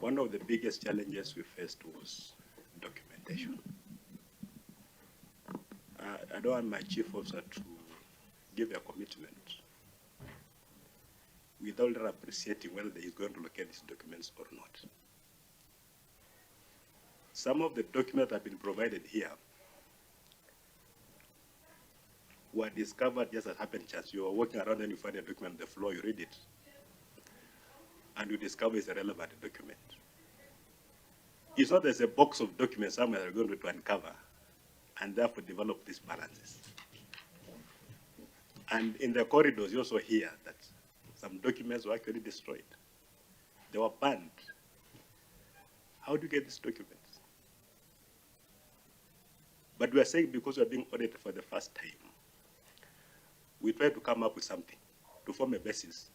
One of the biggest challenges we faced was documentation. I don't want my chief officer to give a commitment without appreciating whether he is going to locate these documents or not. Some of the documents that have been provided here were discovered just as happened chance. You are walking around and you find a document on the floor, you read it, and you discover it's a relevant document. It's not there's a box of documents somewhere that we're going to uncover and therefore develop these balances. And in the corridors, you also hear that some documents were actually destroyed. They were burned. How do you get these documents? But we are saying because we are being audited for the first time, we try to come up with something to form a basis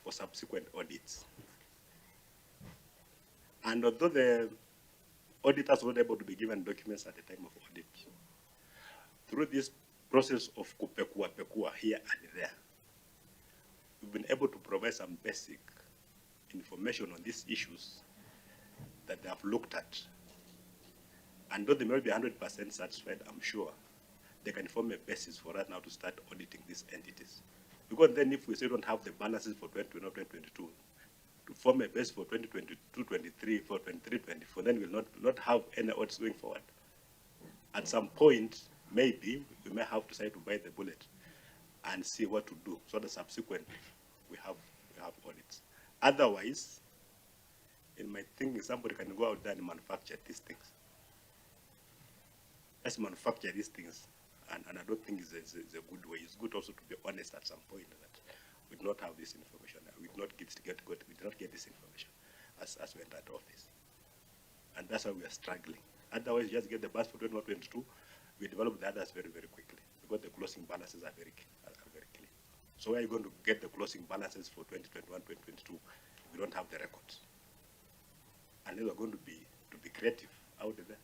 for subsequent audits. And although the auditors were not able to be given documents at the time of audit, through this process of kupekua here and there, we've been able to provide some basic information on these issues that they have looked at. And though they may not be 100% satisfied, I'm sure they can form a basis for us now to start auditing these entities. Because then if we still don't have the balances for 2022, to form a base for 2022, 23, for 23, 24, then we'll not have any audits going forward. At some point, maybe we may have to decide to bite the bullet and see what to do so that subsequently we have audits. Otherwise, in my thinking, somebody can go out there and manufacture these things. Let's manufacture these things, and I don't think it's a good way. It's good also to be honest at some point that we do not have this information. We did not get this information as we entered office. And that's why we are struggling. Otherwise, just get the balance for 2022, we develop the others very, very quickly because the closing balances are very clear. So where are you going to get the closing balances for 2021, 2022 if we don't have the records? And then we're going to be creative out there.